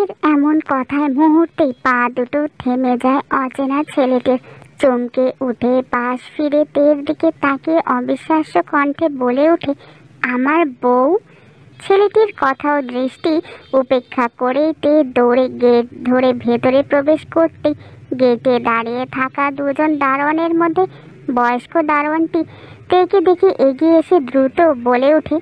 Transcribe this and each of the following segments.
তের এমন কথায় মুহূর্তেই পা দুটো থেমে যায় অচেনা ছেলেটির। চমকে উঠে পাশ ফিরে তের দিকে তাকিয়ে অবিশ্বাস্য কণ্ঠে বলে ওঠে, আমার বউ। ছেলেটির কথা ও দৃষ্টি উপেক্ষা করেই তে দৌড়ে গেট ধরে ভেতরে প্রবেশ করতে গেটে দাঁড়িয়ে থাকা দুজন দারোয়ানের মধ্যে বয়স্ক দারোয়ানটি তেকে দেখে এগিয়ে এসে দ্রুত বলে ওঠে,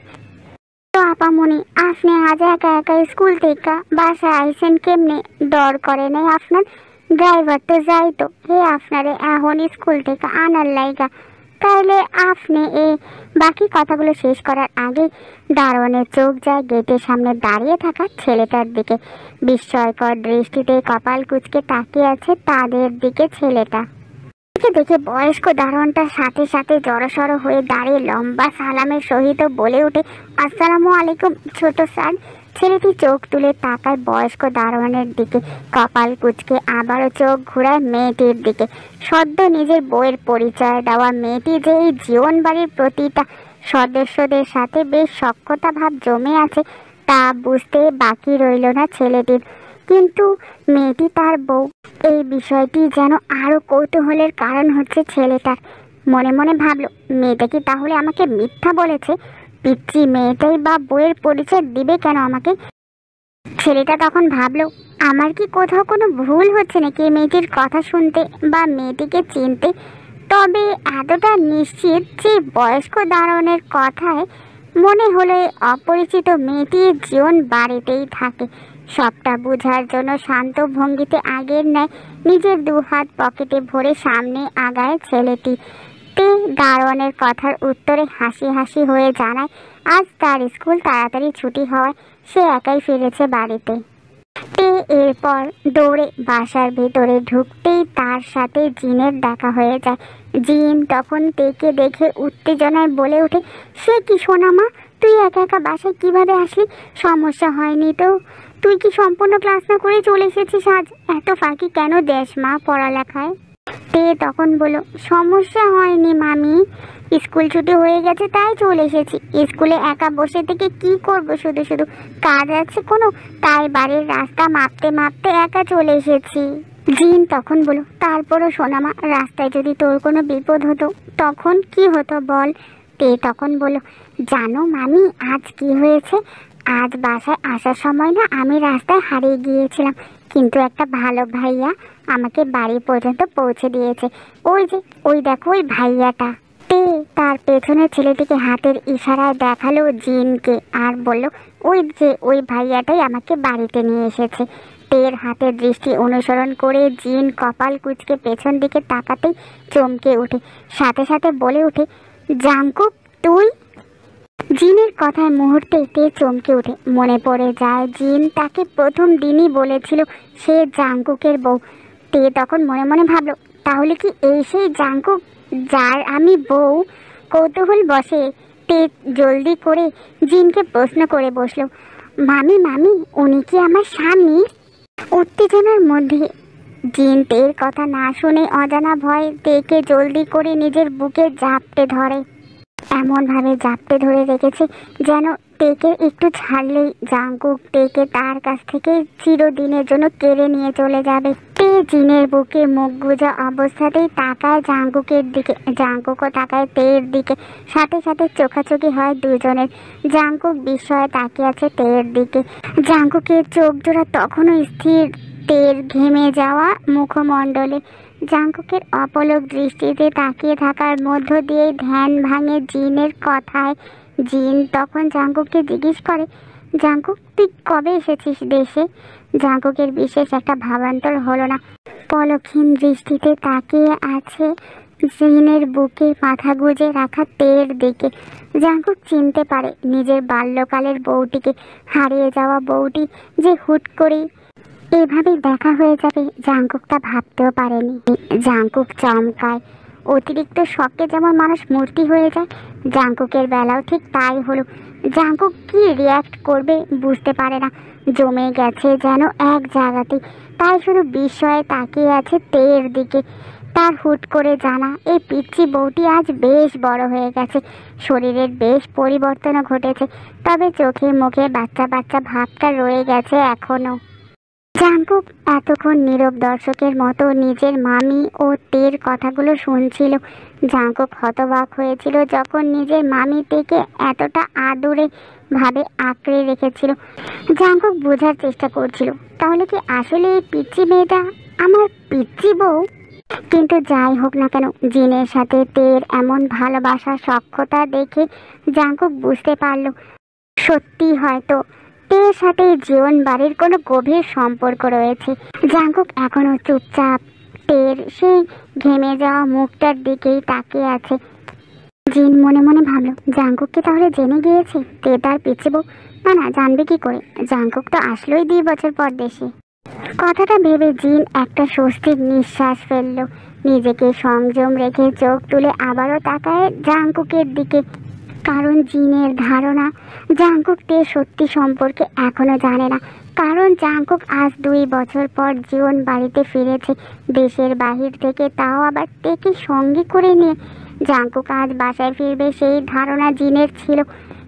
তো আপামনি, আপনি আজ একা একা স্কুল থেকে বাসায় আইসেন কেমনে? ডর করে নাই আপনার? ড্রাইভার তো যাইতো হে আপনারে এখন স্কুল থেকে আনার লাইগা। তাইলে আপনি বাকি কথাগুলো শেষ করার আগে দারোয়ানের চোখ যায় গেটের সামনে দাঁড়িয়ে থাকা ছেলেটার দিকে। বিস্ময়কর দৃষ্টিতে কপাল কুঁচকে তাকিয়ে আছে তাদের দিকে ছেলেটা। দেখে বয়স্ক দারোয়ানটার সাথে সাথে জড়সড় হয়ে দাঁড়িয়ে লম্বা সালামের সহিত বলে ওঠে, আসসালামু আলাইকুম ছোট স্যার। ছেলেটি চোখ তুলে তাকায় বয়স্ক দারোয়ানের দিকে, কপাল কুঁচকে আবারও চোখ ঘুরায় মেয়েটির দিকে। সদ্য নিজের বউয়ের পরিচয় দেওয়া মেয়েটি যে এই জীবন বাড়ির প্রতিটা সদস্যদের সাথে বেশ সখ্যতা ভাব জমে আছে তা বুঝতে বাকি রইল না ছেলেটির। কিন্তু মেয়েটি তার বউ, এই বিষয়টি যেন আরো কৌতূহলের কারণ হচ্ছে ছেলেটার। মনে মনে ভাবলো, মেয়েটা কি তাহলে আমাকে মিথ্যা বলেছে? পিচ্ছি মেয়েটাই বা বউয়ের পরিচয় দিবে কেন আমাকে? ছেলেটা তখন ভাবলো, আমার কি কোথাও কোনো ভুল হচ্ছে নাকি মেয়েটির কথা শুনতে বা মেয়েটিকে চিনতে? তবে এতটা নিশ্চিত যে বয়স্ক দারোয়ানের কথায় মনে হলে অপরিচিত মেয়েটির জীবন বাড়িতেই থাকে। সবটা বোঝার জন্য শান্ত ভঙ্গিতে আগের ন্যায় নিজের দু হাত পকেটে ভরে সামনে আগায় ছেলেটি। তে দারোয়ানের কথার উত্তরে হাসি হাসি হয়ে জানায়, আজ তার স্কুল তাড়াতাড়ি ছুটি হওয়ায় সে একাই ফিরেছে বাড়িতে। তে এরপর দৌড়ে বাসার ভেতরে ঢুকতেই তার সাথে জিনের দেখা হয়ে যায়। জিন তখন তেকে দেখে উত্তেজনায় বলে ওঠে, সে কি সোনামা, তুই একা একা বাসায় কিভাবে আসলি? সমস্যা হয়নি তো? তুই কি সম্পূর্ণ ক্লাস না করে চলে এসেছিস আজ? এত ফাঁকি কেন দেশ মা পড়ালেখায়? তে তখন বলল, সমস্যা হয়নি মামি, স্কুল ছুটি হয়ে গেছে তাই চলে এসেছি। স্কুলে একা বসে থেকে কি করব, শুধু শুধু কাজ আছে কোনো, তাই বাড়ির রাস্তা মাপতে মাপতে একা চলে এসেছি। জিন তখন বলল, তারপরও সোনামা, রাস্তায় যদি তোর কোনো বিপদ হতো তখন কি হতো বল? তে তখন বলল, জানো মামি আজ কি হয়েছে? আজ বাসায় আসার সময় না আমি রাস্তায় হারিয়ে গিয়েছিলাম, কিন্তু একটা ভালো ভাইয়া আমাকে বাড়ি পর্যন্ত পৌঁছে দিয়েছে। ওই যে ওই দেখো ওই ভাইয়াটা। তে তার পেছনের ছেলেটিকে হাতের ইশারায় দেখালো জিনকে আর বলল, ওই যে ওই ভাইয়াটাই আমাকে বাড়িতে নিয়ে এসেছে। তের হাতের দৃষ্টি অনুসরণ করে জিন কপাল কুঁচকে পেছন দিকে তাকাতেই চমকে ওঠে, সাথে সাথে বলে ওঠে, জাঙ্কুক তুই? জিনের কথায় মুহূর্তে তে চমকে ওঠে। মনে পড়ে যায় জিন তাকে প্রথম দিনই বলেছিল সে জাঙ্কুকের বউ। তে তখন মনে মনে ভাবলো, তাহলে কি এই সেই জাঙ্কুক যার আমি বউ? কৌতূহল বসে তে জলদি করে জিনকে প্রশ্ন করে বসলো, মামি মামি, উনি কি আমার স্বামী? উত্তেজনার মধ্যে জিন তের কথা না শুনে অজানা ভয় তেকে জলদি করে নিজের বুকে জাপটে ধরে। এমনভাবে জাপটে ধরে রেখেছে যেন তেকে একটু ছাড়লেই জাঙ্কুক তেকে তার কাছ থেকে চিরদিনের জন্য কেড়ে নিয়ে চলে যাবে। তে জিনের বুকে মুখ গুজা অবস্থাতেই তাকায় জাঙ্কুকের দিকে, জাঙ্কুকও তাকায় তের দিকে। সাথে সাথে চোখাচোখি হয় দুজনের। জাঙ্কুক বিস্ময়ে তাকিয়ে আছে তের দিকে। জাঙ্কুকের চোখ জোড়া তখনও স্থির তের ঘেমে যাওয়া মুখমণ্ডলে। জাঙ্কুকের অপলক দৃষ্টিতে তাকিয়ে থাকার মধ্য দিয়ে ধ্যান ভাঙে জিনের কথায়। জিন তখন জাঙ্কুককে জিজ্ঞেস করে, জাঙ্কুক তুই কবে এসেছিস দেশে? জাঙ্কুকের বিশেষ একটা ভাবান্তর হলো না, পলকহীন দৃষ্টিতে তাকিয়ে আছে জিনের বুকে মাথা গুজে রাখা তের দিকে। জাঙ্কুক চিনতে পারে নিজের বাল্যকালের বউটিকে। হারিয়ে যাওয়া বউটি যে হুট করেই এভাবে দেখা হয়ে যাবে জাঙ্কুক তা ভাবতেও পারেনি। জাঙ্কুক চমকায়। অতিরিক্ত শখে যেমন মানুষ মূর্তি হয়ে যায়, জাঙ্কুকের বেলাও ঠিক তাই হলো। জাঙ্কুক কি রিয়াক্ট করবে বুঝতে পারে না, জমে গেছে যেন এক জায়গাতে। তাই শুধু বিস্ময়ে তাকিয়ে আছে তের দিকে। তার হুট করে জানা এই পিচ্চি বউটি আজ বেশ বড় হয়ে গেছে, শরীরের বেশ পরিবর্তনও ঘটেছে, তবে চোখে মুখে বাচ্চা বাচ্চা ভাবটা রয়ে গেছে এখনো। জাঙ্কুক এতক্ষণ নীরব দর্শকের মতো নিজের মামি ও তের কথাগুলো শুনছিল। জাঙ্কুক হতবাক হয়েছিল যখন নিজের মামি তেকে এতটা আদুরে ভাবে আঁকড়ে রেখেছিল। জাঙ্কুক বোঝার চেষ্টা করছিল, তাহলে কি আসলে এই পিচ্চি মেয়েটা আমার পিচ্চি বউ? কিন্তু যাই হোক না কেন, জিনের সাথে তের এমন ভালোবাসার সখ্যতা দেখে জাঙ্কুক বুঝতে পারল সত্যি হয়তো তের সাথে জীবন বাড়ির কোনো গভীর সম্পর্ক রয়েছে। জাঙ্কুক এখনো চুপচাপ তের সেই ঘেমে যাওয়া মুখটার দিকেই তাকিয়ে আছে। জিন মনে মনে ভাবল, জাঙ্কুক কি তাহলে জেনে গিয়েছে তে তার পিছে বউ? না, জানবে কি করে? জাঙ্কুক তো আসলোই 2 বছর পর দেশে। কথাটা ভেবে জিন একটা স্বস্তির নিঃশ্বাস ফেলল। নিজেকে সংযম রেখে চোখ তুলে আবারও তাকায় জাঙ্কুকের দিকে। কারণ জিনের ধারণা জাঙ্কুক তে সত্যি সম্পর্কে এখনো জানে না। কারণ জাঙ্কুক আজ 2 বছর পর জীবন বাড়িতে ফিরেছে দেশের বাহির থেকে, তাও আবার তেকে সঙ্গে করে নিয়ে। জাঙ্কুক আজ বাসায় ফিরবে সেই ধারণা জিনের ছিল।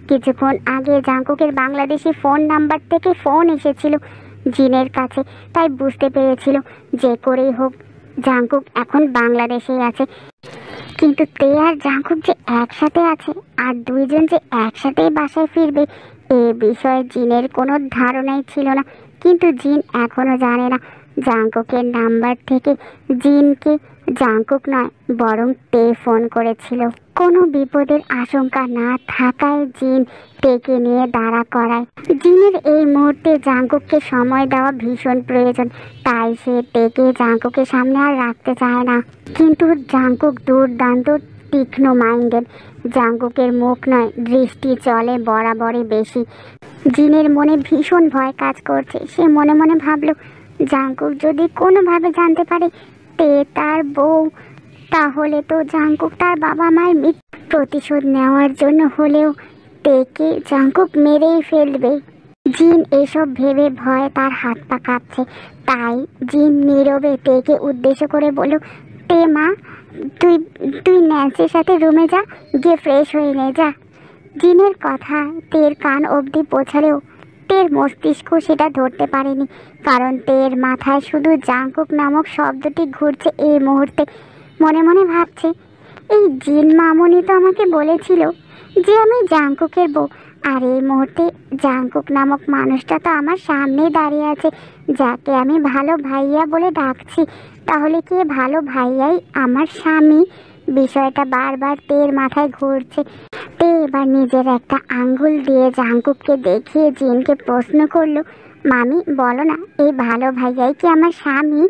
কিছুক্ষণ আগে জাঙ্কুকের বাংলাদেশি ফোন নাম্বার থেকে ফোন এসেছিল জিনের কাছে, তাই বুঝতে পেরেছিল যে করেই হোক জাঙ্কুক এখন বাংলাদেশেই আছে। কিন্তু তে আর জাঙ্কুক যে একসাথে আছে আর 2 জন যে একসাথেই বাসায় ফিরবে এ বিষয়ে জিনের কোনো ধারণাই ছিল না। কিন্তু জিন এখনো জানে না জাঙ্কুকের নাম্বার থেকে জিনকে জাঙ্কুক নয় বরং তে ফোন করেছিল। কোনো বিপদের আশঙ্কা না থাকায় জিন তেকে নিয়ে দাঁড়া করায়। জিনের এই মুহূর্তে জাঙ্কুককে সময় দেওয়া ভীষণ প্রয়োজন, তাই সে তেকে জাঙ্কুকের সামনে আর রাখতে চায় না। কিন্তু জাঙ্কুক দুর্দান্ত তীক্ষ্ণ মাইন্ডেড। জাঙ্কুকের মুখ নয় দৃষ্টি চলে বরাবরই বেশি। জিনের মনে ভীষণ ভয় কাজ করছে। সে মনে মনে ভাবল, জাঙ্কুক যদি কোনোভাবে জানতে পারে তে তার বউ, তাহলে তো জাঙ্কুক তার বাবা মায়ের প্রতিশোধ নেওয়ার জন্য হলেও তেকে জাঙ্কুক মেরেই ফেলবে। জিন এসব ভেবে ভয়ে তার হাত পা কাঁপছে। তাই জিন নীরবে তেকে উদ্দেশ্য করে বলল, তে মা, তুই ন্যান্সির সাথে রুমে যা, গিয়ে ফ্রেশ হয়ে নে যা। জিনের কথা তের কান অবধি পৌঁছালেও তের মস্তিষ্ক সেটা ধরতে পারেনি, কারণ তের মাথায় শুধু জাঙ্কুক নামক শব্দটি ঘুরছে এই মুহূর্তে। মনে মনে ভাবছে, এই জিন মামুনি তো আমাকে বলেছিল যে আমি জাঙ্কুকের বউ, আর এই মুহূর্তে জাঙ্কুক নামক মানুষটা তো আমার সামনেই দাঁড়িয়ে আছে, যাকে আমি ভালো ভাইয়া বলে ডাকছি। তাহলে কি ভালো ভাইয়াই আমার স্বামী? বিষয়টা বারবার তের মাথায় ঘুরছে। তে এবার নিজের একটা আঙ্গুল দিয়ে জাঙ্কুককে দেখিয়ে জিনকে প্রশ্ন করলো, মামি বলো না, এই ভালো ভাইয়াই কি আমার স্বামী?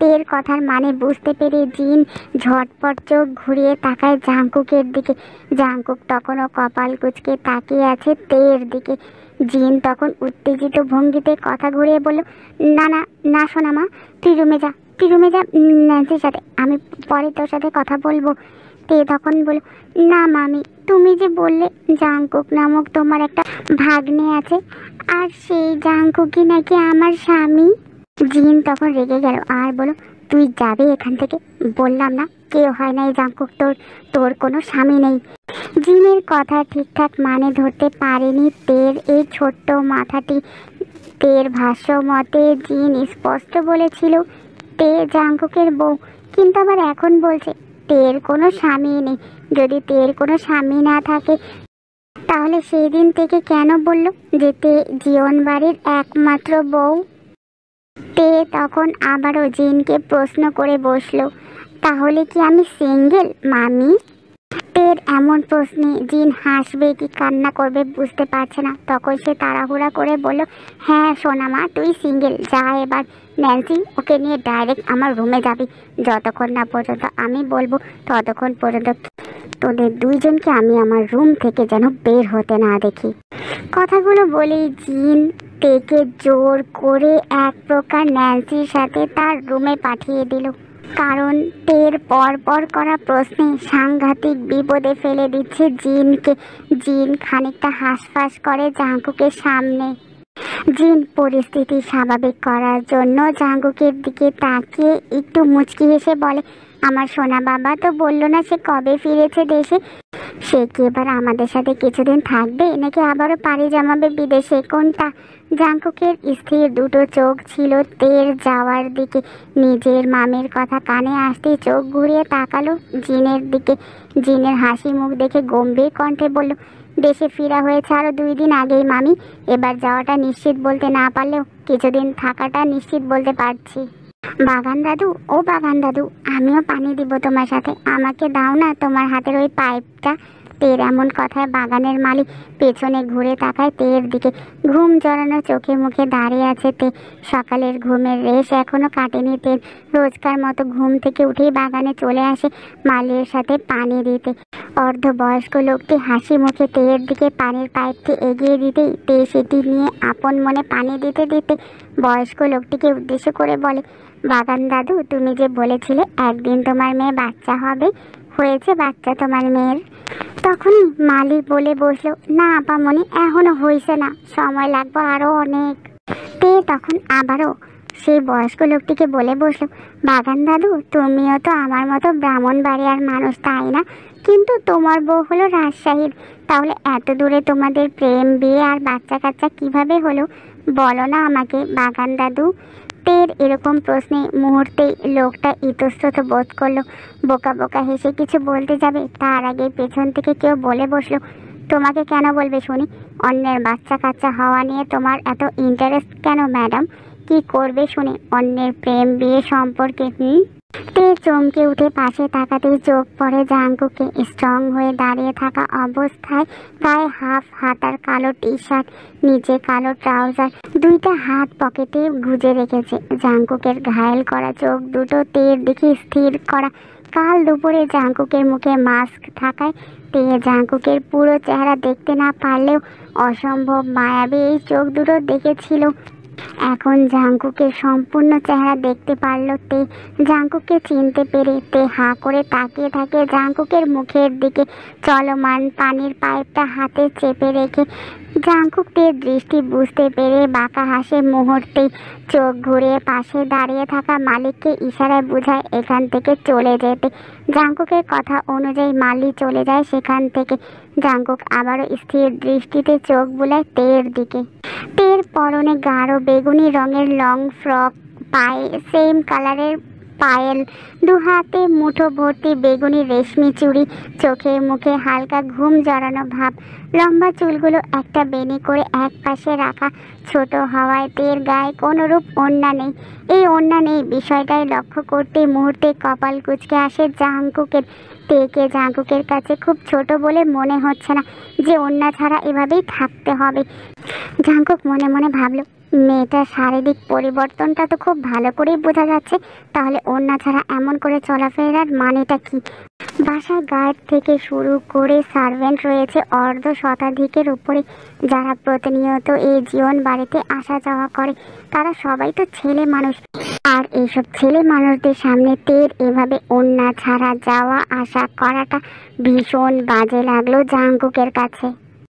তের কথার মানে বুঝতে পেরে জিন ঝটপট চোখ ঘুরিয়ে তাকায় জাঙ্কুকের দিকে। জাঙ্কুক তখনও কপাল কুঁচকে তাকিয়ে আছে তের দিকে। জিন তখন উত্তেজিত ভঙ্গিতে কথা ঘুরিয়ে বলল, না না না সোনা মা, তুই রুমে যা ন্যান্সির সাথে, আমি পরে তোর সাথে কথা বলবো। তে তখন বলল, না মামি, তুমি যে বললে জাঙ্কুক নামক তোমার একটা ভাগ্নে আছে, আর সেই জাঙ্কুকই নাকি আমার স্বামী। জিন তখন রেগে গেল আর বলল, তুই যাবে এখান থেকে, বললাম না কেউ হয় না এই জাঙ্কুক, তোর কোনো স্বামী নেই। জিনের কথা ঠিকঠাক মানে ধরতে পারেনি তের এই ছোট্ট মাথাটি। তের ভাষ্য মতে জিন স্পষ্ট বলেছিল তে জাঙ্কুকের বউ, কিন্তু আবার এখন বলছে তের কোনো স্বামী নেই। যদি তের কোনো স্বামী না থাকে তাহলে সেই দিন থেকে কেন বলল যে তে জীবন বাড়ির একমাত্র বউ? তে তখন আবারও জিনকে প্রশ্ন করে বসলো, তাহলে কি আমি সিঙ্গেল মামি? তের এমন প্রশ্নে জিন হাসবে কি কান্না করবে বুঝতে পারছে না। তখন সে তাড়াহুড়া করে বলল, হ্যাঁ সোনামা, তুই সিঙ্গেল। যা এবার ন্যান্সি, ওকে নিয়ে ডাইরেক্ট আমার রুমে যাবি। যতক্ষণ না পর্যন্ত আমি বলবো ততক্ষণ পর্যন্ত তোদের 2 জনকে আমি আমার রুম থেকে যেন বের হতে না দেখি। কথাগুলো বলেই জিন তেকে জোর করে এক প্রকার ন্যান্সির সাথে তার রুমে পাঠিয়ে দিল। কারণ তের পর করা প্রশ্নে সাংঘাতিক বিপদে ফেলে দিচ্ছে জিনকে। জিন খানিকটা হাঁসফাঁস করে জাঙ্কুকের সামনে। জিন পরিস্থিতি স্বাভাবিক করার জন্য জাঙ্কুকের দিকে তাকিয়ে একটু মুচকি হেসে বলে, আমার সোনা বাবা তো বললো না সে কবে ফিরেছে দেশে? সে কি এবার আমাদের সাথে কিছুদিন থাকবে নাকি আবারও পাড়ি জমাবে বিদেশে? কোনটা? জাঙ্কুকের স্থির দুটো চোখ ছিল তের যাওয়ার দিকে। নিজের মামের কথা কানে আসতেই চোখ ঘুরিয়ে তাকালো জিনের দিকে। জিনের হাসি মুখ দেখে গম্ভীর কণ্ঠে বলল, দেশে ফেরা হয়েছে আরও 2 দিন আগেই মামি। এবার যাওয়াটা নিশ্চিত বলতে না পারলেও কিছুদিন থাকাটা নিশ্চিত বলতে পারছি। বাগান দাদু, ও বাগান দাদু, আমিও পানি দিব তোমার সাথে, আমাকে দাও না তোমার হাতের ওই পাইপটা। তের এমন কথায় বাগানের মালিক পেছনে ঘুরে তাকায় তের দিকে। ঘুম জড়ানো চোখে মুখে দাঁড়িয়ে আছে তে। সকালের ঘুমের রেশ এখনো কাটেনি তের। রোজকার মতো ঘুম থেকে উঠেই বাগানে চলে আসে মালির সাথে পানি দিতে। অর্ধবয়স্ক লোকটি হাসি মুখে তের দিকে পানির পাইপটি এগিয়ে দিতেই তে সেটি নিয়ে আপন মনে পানি দিতে দিতে বয়স্ক লোকটিকে উদ্দেশ্য করে বলে, বাগান দাদু, তুমি যে বলেছিলে একদিন তোমার মেয়ে বাচ্চা হবে, হয়েছে বাচ্চা তোমার মেয়ের? তখনই মালি বলে বসলো, না আপামনি, এখনো হয়েছে না, সময় লাগবে আরো অনেক। তে তখন আবারও সেই বয়স্ক লোকটিকে বলে বসলো, বাগান দাদু, তুমিও তো আমার মতো ব্রাহ্মণবাড়িয়ার মানুষ, তাই না? কিন্তু তোমার বউ হলো রাজশাহীর, তাহলে এত দূরে তোমাদের প্রেম, বিয়ে আর বাচ্চা কাচ্চা কিভাবে হলো বলো না আমাকে বাগান দাদু। তের এরকম প্রশ্নে মুহূর্তেই লোকটা ইতস্তত বোধ করলো। বোকা বোকা হেসে কিছু বলতে যাবে তার আগে পেছন থেকে কেউ বলে বসলো, তোমাকে কেন বলবে শুনি? অন্যের বাচ্চা কাচ্চা হওয়া নিয়ে তোমার এত ইন্টারেস্ট কেন ম্যাডাম? কি করবে শুনে অন্যের প্রেম বিয়ে সম্পর্কে? তে চমকে উঠে পাশে তাকাতেই চোখ পড়ে জাঙ্কুকে। স্ট্রং হয়ে দাঁড়িয়ে থাকা অবস্থায় গায়ে হাফ হাতার কালো টি শার্ট, নিচে কালো ট্রাউজার, 2টা হাত পকেটে গুজে রেখেছে। জাঙ্কুকের ঘায়েল করা চোখ দুটো তের দিকে স্থির করা। কাল দুপুরে জাঙ্কুকের মুখে মাস্ক থাকায় তে জাঙ্কুকের পুরো চেহারা দেখতে না পারলেও অসম্ভব মায়াবী এই চোখ দুটো দেখেছিল। এখন জাঙ্কুকের সম্পূর্ণ চেহারা দেখতে পারলো তে। জাঙ্কুকে চিনতে পেরে তে হাঁ করে তাকিয়ে থাকে জাঙ্কুকের মুখের দিকে। চলমান পানির পাইপটা হাতে চেপে রেখে জাঙ্কুক তের দৃষ্টি বুঝতে পেরে বাঁকা হাসে। মুহূর্তেই চোখ ঘুরিয়ে পাশে দাঁড়িয়ে থাকা মালিককে ইশারায় বোঝায় এখান থেকে চলে যেতে। জাঙ্কুকের কথা অনুযায়ী মালি চলে যায় সেখান থেকে। জাঙ্কুক আবারও স্থির দৃষ্টিতে চোখ বুলায় তের দিকে। তের পরনে গাঢ় বেগুনি রঙের লং ফ্রক, পায়ে সেম কালারের পায়েল, 2 হাতে মুঠো ভর্তি বেগুনি রেশমি চুড়ি, চোখে মুখে হালকা ঘুম জড়ানো ভাব। লম্বা চুলগুলো একটা বেনি করে এক পাশে রাখা। ছোট হওয়ায় তের গায়ে কোনোরূপ ওড়না নেই। এই ওড়না নেই বিষয়টাই লক্ষ্য করতে মুহূর্তে কপাল কুঁচকে আসে জাঙ্কুকের। তেকে জাঙ্কুকের কাছে খুব ছোট বলে মনে হচ্ছে না যে ওড়না ছাড়া এভাবেই থাকতে হবে। জাঙ্কুক মনে মনে ভাবলো, মেয়েটার শারীরিক পরিবর্তনটা তো খুব ভালো করেই বোঝা যাচ্ছে, তাহলে ওড়না ছাড়া এমন করে চলাফেরার মানেটা কি? বাসায় গার্ড থেকে শুরু করে সার্ভেন্ট রয়েছে অর্ধ শতাধিকের উপরে, যারা প্রতিনিয়ত এই জীবন বাড়িতে আসা যাওয়া করে। তারা সবাই তো ছেলে মানুষ, আর এইসব ছেলে মানুষদের সামনে তের এভাবে ওড়না ছাড়া যাওয়া আসা করাটা ভীষণ বাজে লাগলো জাঙ্কুকের কাছে।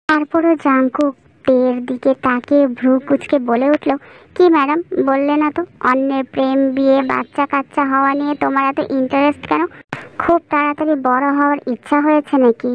তারপরও জাঙ্কুক তের দিকে তাকিয়ে ভ্রু কুচকে বলে উঠল, কি ম্যাডাম, বললে না তো অন্যের প্রেম বিয়ে বাচ্চা কাচ্চা হওয়া নিয়ে তোমার এত ইন্টারেস্ট কেন? খুব তাড়াতাড়ি বড় হওয়ার ইচ্ছা হয়েছে নাকি?